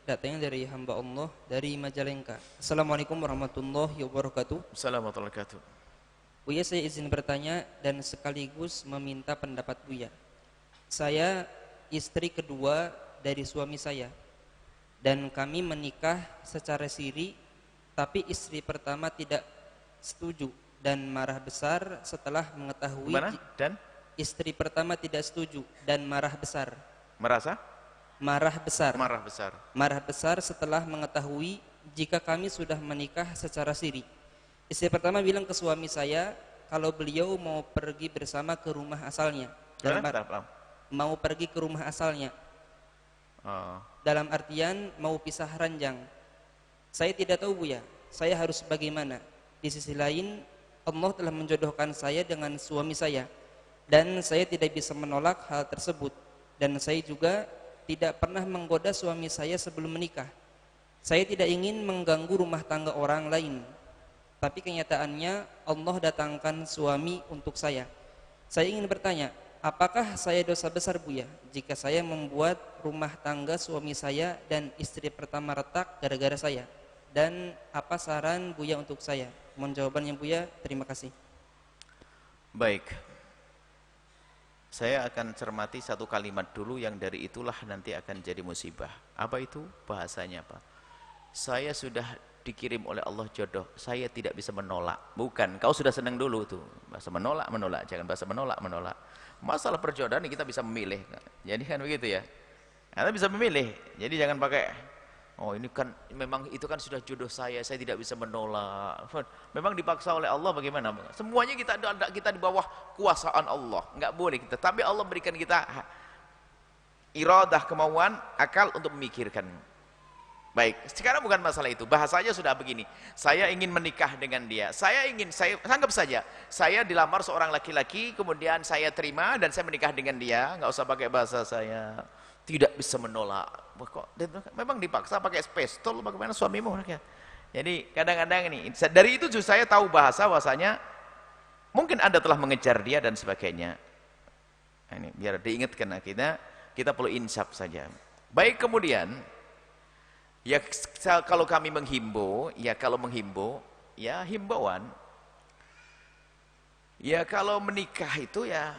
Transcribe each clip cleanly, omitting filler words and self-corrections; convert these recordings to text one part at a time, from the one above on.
datangnya dari hamba Allah dari Majalengka. Assalamualaikum warahmatullahi wabarakatuh. Assalamualaikum warahmatullahi wabarakatuh. Buya, saya izin bertanya dan sekaligus meminta pendapat Buya. Saya istri kedua dari suami saya dan kami menikah secara siri, tapi istri pertama tidak setuju dan marah besar setelah mengetahui. Gimana? Dan? Istri pertama tidak setuju dan marah besar. Merasa? Marah besar. Marah besar. Marah besar setelah mengetahui jika kami sudah menikah secara siri. Istri pertama bilang ke suami saya kalau beliau mau pergi bersama ke rumah asalnya. Mau pergi ke rumah asalnya. Dalam artian mau pisah ranjang. Saya tidak tahu Buya, saya harus bagaimana. Di sisi lain Allah telah menjodohkan saya dengan suami saya dan saya tidak bisa menolak hal tersebut, dan saya juga tidak pernah menggoda suami saya sebelum menikah. Saya tidak ingin mengganggu rumah tangga orang lain, tapi kenyataannya Allah datangkan suami untuk saya. Saya ingin bertanya, apakah saya dosa besar Buya jika saya membuat rumah tangga suami saya dan istri pertama retak gara-gara saya? Dan apa saran Buya untuk saya? Mohon jawabannya Buya, terima kasih. Baik, saya akan cermati satu kalimat dulu yang dari itulah nanti akan jadi musibah. Apa itu? Bahasanya apa? Saya sudah dikirim oleh Allah jodoh, saya tidak bisa menolak. Bukan, kau sudah senang dulu tuh. Bahasa menolak, menolak, jangan bahasa menolak, menolak. Masalah perjodohan ini kita bisa memilih. Jadi kan begitu ya. Kita bisa memilih. Jadi jangan pakai oh ini kan memang itu kan sudah jodoh saya tidak bisa menolak. Memang dipaksa oleh Allah bagaimana? Semuanya kita di bawah kuasaan Allah, enggak boleh kita. Tapi Allah berikan kita iradah, kemauan, akal untuk memikirkan. Baik, sekarang bukan masalah itu. Bahasanya sudah begini. Saya ingin menikah dengan dia. Saya anggap saja, saya dilamar seorang laki-laki, kemudian saya terima dan saya menikah dengan dia. Enggak usah pakai bahasa saya tidak bisa menolak. Memang dipaksa pakai pistol bagaimana suamimu? Jadi kadang-kadang ini dari itu justru saya tahu bahasanya mungkin Anda telah mengejar dia dan sebagainya. Ini biar diingatkan kita perlu insaf saja. Baik, kemudian ya kalau kami menghimbau, ya himbauan ya kalau menikah itu ya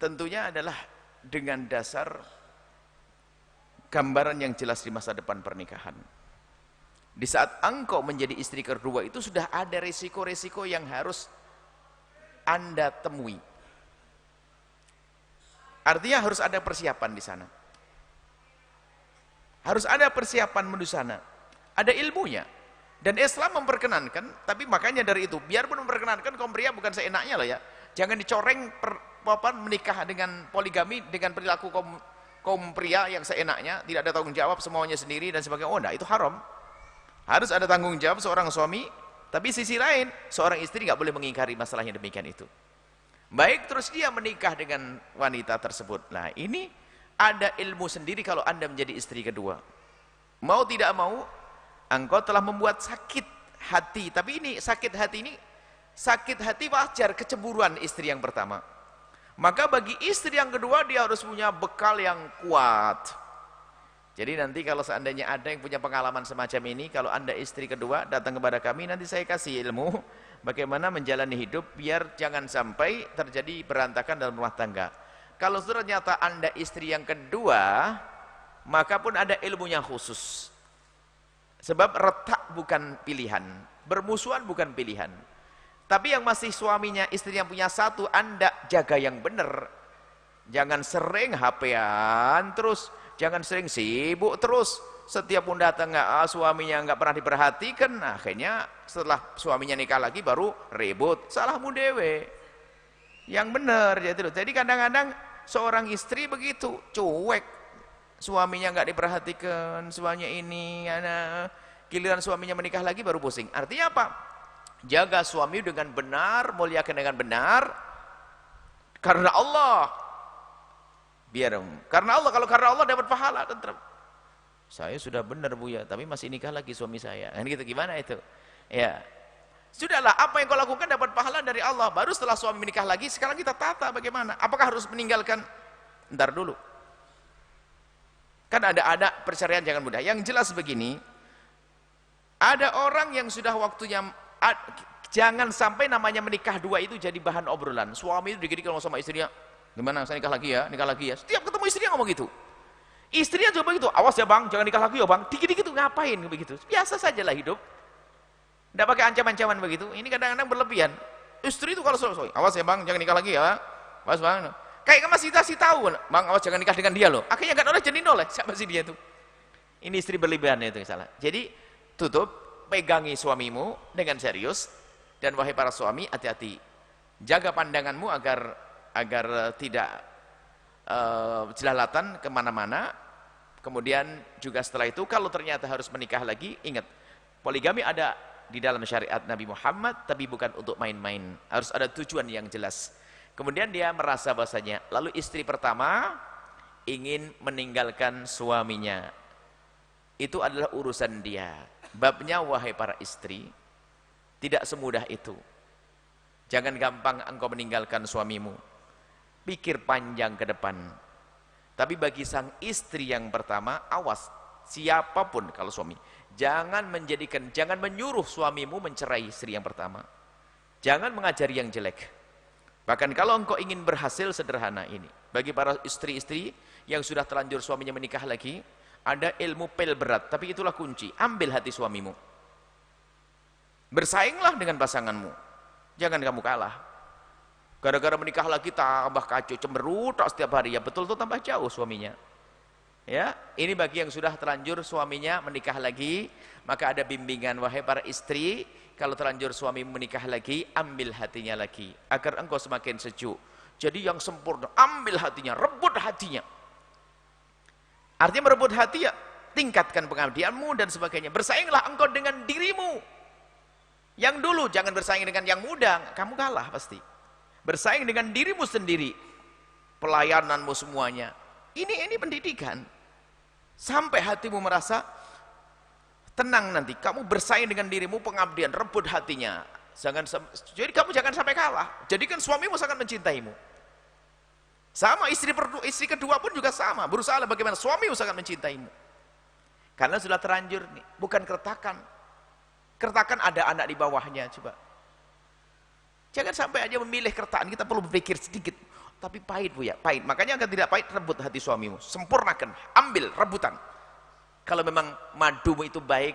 tentunya adalah dengan dasar gambaran yang jelas di masa depan pernikahan. Di saat engkau menjadi istri kedua itu sudah ada resiko-resiko yang harus Anda temui. Artinya harus ada persiapan di sana. Harus ada persiapan menuju sana. Ada ilmunya. Dan Islam memperkenankan, tapi makanya dari itu, biarpun memperkenankan kaum pria bukan seenaknya loh ya. Jangan dicoreng menikah dengan poligami dengan perilaku kaum pria yang seenaknya, tidak ada tanggung jawab, semuanya sendiri dan sebagainya. Oh enggak, itu haram. Harus ada tanggung jawab seorang suami, tapi sisi lain seorang istri nggak boleh mengingkari masalah yang demikian itu. Baik, terus dia menikah dengan wanita tersebut. Nah, ini ada ilmu sendiri kalau Anda menjadi istri kedua. Mau tidak mau, engkau telah membuat sakit hati. Tapi ini sakit hati wajar, kecemburuan istri yang pertama. Maka bagi istri yang kedua dia harus punya bekal yang kuat. Jadi nanti kalau seandainya ada yang punya pengalaman semacam ini, kalau Anda istri kedua datang kepada kami, nanti saya kasih ilmu bagaimana menjalani hidup biar jangan sampai terjadi berantakan dalam rumah tangga. Kalau ternyata Anda istri yang kedua, maka pun ada ilmunya khusus. Sebab retak bukan pilihan, bermusuhan bukan pilihan. Tapi yang masih suaminya, istri yang punya satu, Anda jaga yang benar. Jangan sering HP-an terus, jangan sering sibuk terus. Setiap pun datang suaminya nggak pernah diperhatikan, akhirnya setelah suaminya nikah lagi baru ribut. Salahmu dewe. Yang benar jadi kadang-kadang seorang istri begitu, cuek. Suaminya nggak diperhatikan, suaminya ini, giliran suaminya menikah lagi baru pusing. Artinya apa? Jaga suami dengan benar, muliakan dengan benar karena Allah. Karena Allah, kalau karena Allah dapat pahala. Saya sudah benar Buya, tapi masih nikah lagi suami saya. Kan gitu, gimana itu? Ya. Sudahlah, apa yang kau lakukan dapat pahala dari Allah. Baru setelah suami menikah lagi, sekarang kita tata bagaimana? Apakah harus meninggalkan? Ntar dulu. Kan ada perceraian jangan mudah. Yang jelas begini, ada orang yang sudah waktunya, jangan sampai namanya menikah dua itu jadi bahan obrolan. Suami itu dikit-dikit ngomong sama istrinya, gimana saya nikah lagi ya, nikah lagi ya. Setiap ketemu istrinya ngomong gitu. Istrinya juga begitu, awas ya bang, jangan nikah lagi ya bang. Dikit-dikit tuh ngapain begitu? Biasa saja lah hidup. Tidak pakai ancaman-ancaman begitu. Ini kadang-kadang berlebihan. Istri itu kalau selalu, awas ya bang, jangan nikah lagi ya. Awas bang. Kayak masih kasih tahu, bang awas jangan nikah dengan dia loh. Akhirnya nggak oleh jadi noleh, siapa sih dia tuh? Ini istri berlebihan itu yang salah. Jadi tutup, pegangi suamimu dengan serius, dan wahai para suami hati-hati, jaga pandanganmu agar tidak jelalatan kemana-mana. Kemudian juga setelah itu kalau ternyata harus menikah lagi, ingat poligami ada di dalam syariat Nabi Muhammad, tapi bukan untuk main-main, harus ada tujuan yang jelas. Kemudian dia merasa bahasanya, lalu istri pertama ingin meninggalkan suaminya, itu adalah urusan dia. Babnya wahai para istri, tidak semudah itu. Jangan gampang engkau meninggalkan suamimu, pikir panjang ke depan. Tapi bagi sang istri yang pertama, awas, siapapun kalau suami, jangan menyuruh suamimu mencerai istri yang pertama. Jangan mengajari yang jelek. Bahkan kalau engkau ingin berhasil, sederhana ini. Bagi para istri-istri yang sudah terlanjur suaminya menikah lagi, ada ilmu pel berat, tapi itulah kunci. Ambil hati suamimu. Bersainglah dengan pasanganmu. Jangan kamu kalah. Gara-gara menikah lagi tambah kacau, cemberut setiap hari, ya betul tuh tambah jauh suaminya. Ya, ini bagi yang sudah terlanjur suaminya menikah lagi, maka ada bimbingan wahai para istri, kalau terlanjur suami menikah lagi, ambil hatinya lagi agar engkau semakin sejuk. Jadi yang sempurna, ambil hatinya, rebut hatinya. Artinya merebut hati ya, tingkatkan pengabdianmu dan sebagainya. Bersainglah engkau dengan dirimu. Yang dulu, jangan bersaing dengan yang muda, kamu kalah pasti. Bersaing dengan dirimu sendiri, pelayananmu semuanya. Ini pendidikan. Sampai hatimu merasa tenang nanti. Kamu bersaing dengan dirimu, pengabdian, rebut hatinya. Jadi kamu jangan sampai kalah. Jadikan suamimu sangat mencintaimu. Sama istri kedua pun juga sama. Berusaha bagaimana suamimu sangat mencintaimu. Karena sudah terlanjur nih, bukan kertakan. Kertakan ada anak di bawahnya, coba. Jangan sampai aja memilih kertaan, kita perlu berpikir sedikit. Tapi pahit Bu ya, pahit. Makanya agar tidak pahit, rebut hati suamimu. Sempurnakan, ambil, rebutan. Kalau memang madumu itu baik,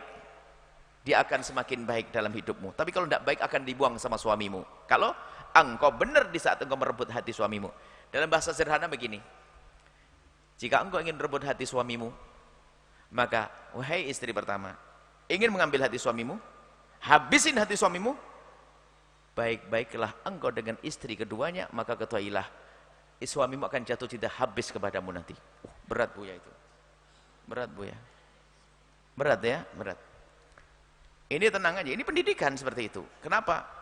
dia akan semakin baik dalam hidupmu. Tapi kalau tidak baik, akan dibuang sama suamimu. Kalau engkau benar di saat engkau merebut hati suamimu. Dalam bahasa sederhana begini, jika engkau ingin merebut hati suamimu, maka wahai istri pertama, ingin mengambil hati suamimu, habisin hati suamimu, baik-baiklah engkau dengan istri keduanya, maka ketahuilah suamimu akan jatuh cinta habis kepadamu nanti. Berat Bu ya itu. Berat Bu ya. Berat ya, berat. Ini tenang aja, ini pendidikan seperti itu. Kenapa?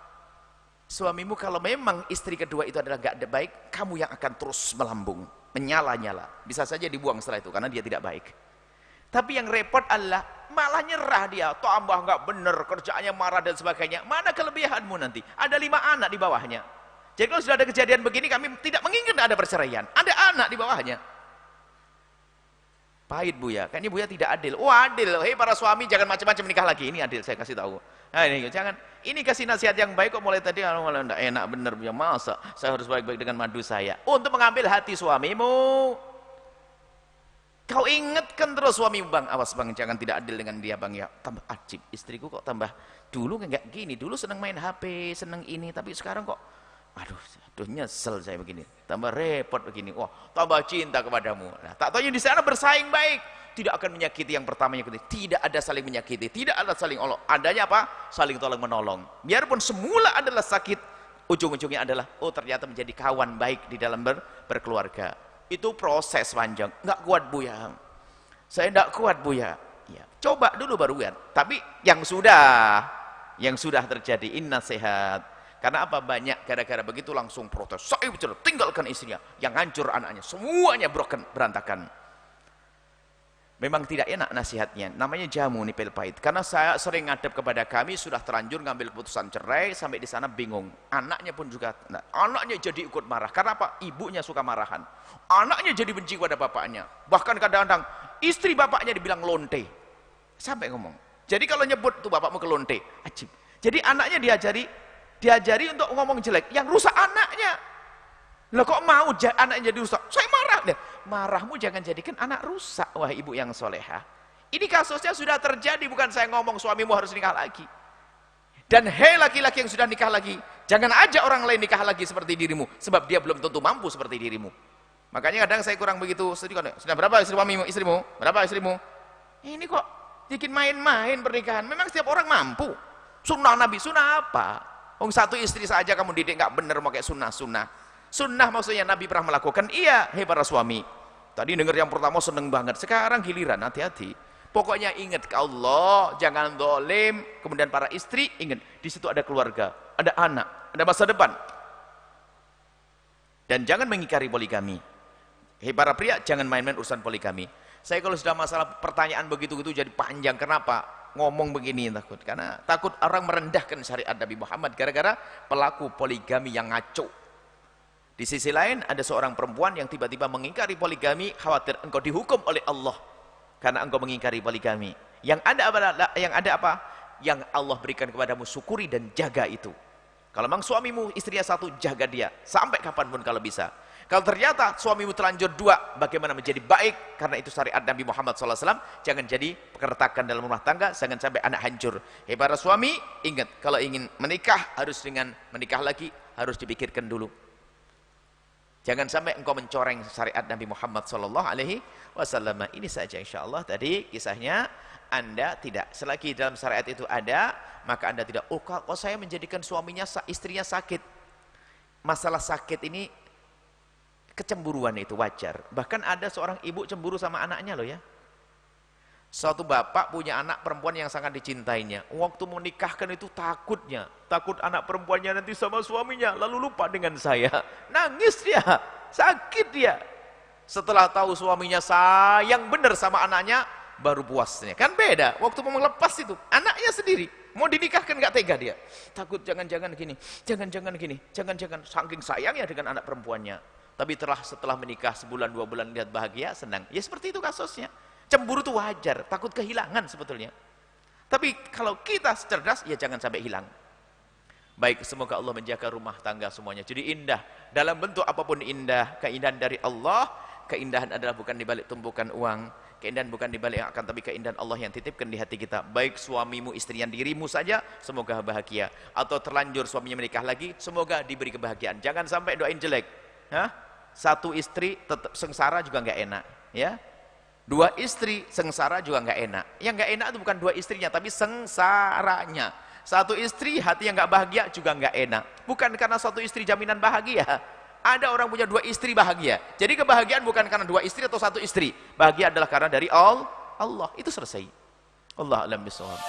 Suamimu kalau memang istri kedua itu adalah gak baik, kamu yang akan terus melambung, menyala-nyala. Bisa saja dibuang setelah itu karena dia tidak baik. Tapi yang repot adalah malah nyerah dia, tambah nggak bener, kerjaannya marah dan sebagainya. Mana kelebihanmu nanti? Ada 5 anak di bawahnya. Jadi kalau sudah ada kejadian begini, kami tidak menginginkan ada perceraian. Ada anak di bawahnya. Pahit Bu ya, kayaknya Bu ya tidak adil. Oh adil, hei para suami jangan macam-macam menikah lagi. Ini adil, saya kasih tahu. Nah ini jangan, ini kasih nasihat yang baik kok mulai tadi malah enggak enak bener Bu ya. Masa saya harus baik-baik dengan madu saya untuk mengambil hati suamimu. Kau ingatkan terus suamimu, bang, awas bang, jangan tidak adil dengan dia bang ya. Tambah ajib, istriku kok tambah, dulu enggak gini, dulu senang main HP, senang ini, tapi sekarang kok, aduh nyesel saya begini, tambah repot begini, wah tambah cinta kepadamu. Nah, tak tahu di sana bersaing baik, tidak akan menyakiti yang pertamanya, tidak ada saling menyakiti, tidak ada saling olok, adanya apa? Saling tolong menolong. Biarpun semula adalah sakit, ujung-ujungnya adalah, oh ternyata menjadi kawan baik di dalam berkeluarga. Itu proses panjang, nggak kuat Bu ya, saya nggak kuat Bu ya. Ya coba dulu baru kan. Tapi yang sudah terjadi, inna sehat. Karena apa? Banyak gara-gara begitu langsung protes, saya tinggalkan istrinya, yang hancur anaknya, semuanya berantakan. Memang tidak enak nasihatnya, namanya jamu nih pil pahit. Karena saya sering ngadep kepada kami, sudah terlanjur ngambil keputusan cerai, sampai di sana bingung. Anaknya pun juga, anaknya jadi ikut marah. Karena apa? Ibunya suka marahan. Anaknya jadi benci kepada bapaknya. Bahkan kadang-kadang istri bapaknya dibilang lonte. Sampai ngomong. Jadi kalau nyebut tuh bapakmu ke lonte, ajib. Jadi anaknya diajari untuk ngomong jelek, yang rusak anaknya. Lah kok mau anaknya jadi rusak? Saya marah deh. Marahmu jangan jadikan anak rusak, wah ibu yang solehah. Ini kasusnya sudah terjadi, bukan saya ngomong suamimu harus nikah lagi. Dan hei laki-laki yang sudah nikah lagi, jangan ajak orang lain nikah lagi seperti dirimu, sebab dia belum tentu mampu seperti dirimu. Makanya kadang saya kurang begitu sedih. Sudah berapa istrimu? Berapa istrimu? Ini kok bikin main-main pernikahan. Memang setiap orang mampu. Sunnah Nabi, sunnah apa? Satu istri saja kamu didik nggak bener mau kayak sunnah. Sunnah maksudnya Nabi pernah melakukan. Iya, hei para suami. Tadi dengar yang pertama seneng banget. Sekarang giliran, hati-hati. Pokoknya ingat ke Allah, jangan dolim. Kemudian para istri, ingat. Di situ ada keluarga, ada anak, ada masa depan. Dan jangan mengingkari poligami. Hei para pria, jangan main-main urusan poligami. Saya kalau sudah masalah pertanyaan begitu-gitu jadi panjang. Kenapa? Ngomong begini takut. Karena takut orang merendahkan syariat Nabi Muhammad gara-gara pelaku poligami yang ngaco. Di sisi lain ada seorang perempuan yang tiba-tiba mengingkari poligami, khawatir engkau dihukum oleh Allah karena engkau mengingkari poligami. Yang ada apa? Yang Allah berikan kepadamu, syukuri dan jaga itu. Kalau memang suamimu istrinya satu, jaga dia sampai kapanpun kalau bisa. Kalau ternyata suamimu terlanjur dua, bagaimana menjadi baik? Karena itu syariat Nabi Muhammad SAW. Jangan jadi keretakan dalam rumah tangga, jangan sampai anak hancur. Hei para suami, ingat kalau ingin menikah harus dengan menikah lagi harus dipikirkan dulu. Jangan sampai engkau mencoreng syariat Nabi Muhammad SAW. Ini saja insyaAllah tadi kisahnya. Anda tidak, selagi dalam syariat itu ada, maka Anda tidak, oh kalau saya menjadikan suaminya, istrinya sakit. Masalah sakit ini, kecemburuan itu wajar. Bahkan ada seorang ibu cemburu sama anaknya loh ya. Suatu bapak punya anak perempuan yang sangat dicintainya. Waktu menikahkan itu takutnya. Takut anak perempuannya nanti sama suaminya. Lalu lupa dengan saya. Nangis dia. Sakit dia. Setelah tahu suaminya sayang benar sama anaknya, baru puasnya. Kan beda. Waktu mau melepas itu. Anaknya sendiri. Mau dinikahkan gak tega dia. Takut jangan-jangan gini. Jangan-jangan gini. Jangan-jangan. Saking sayangnya dengan anak perempuannya. Tapi setelah menikah sebulan 2 bulan lihat bahagia, senang. Ya seperti itu kasusnya. Cemburu itu wajar, takut kehilangan sebetulnya. Tapi kalau kita cerdas, ya jangan sampai hilang. Baik, semoga Allah menjaga rumah tangga semuanya. Jadi indah, dalam bentuk apapun indah. Keindahan dari Allah, keindahan adalah bukan dibalik tumpukan uang. Keindahan bukan dibalik yang akan, tapi keindahan Allah yang titipkan di hati kita. Baik suamimu, istrinya, dirimu saja, semoga bahagia. Atau terlanjur suaminya menikah lagi, semoga diberi kebahagiaan. Jangan sampai doain jelek. Satu istri tetap sengsara juga nggak enak. Ya. 2 istri sengsara juga nggak enak. Yang nggak enak itu bukan 2 istrinya, tapi sengsaranya. 1 istri hati yang nggak bahagia juga nggak enak. Bukan karena 1 istri jaminan bahagia. Ada orang punya 2 istri bahagia. Jadi kebahagiaan bukan karena 2 istri atau 1 istri. Bahagia adalah karena dari Allah. Itu selesai. Allah a'lam bishawab.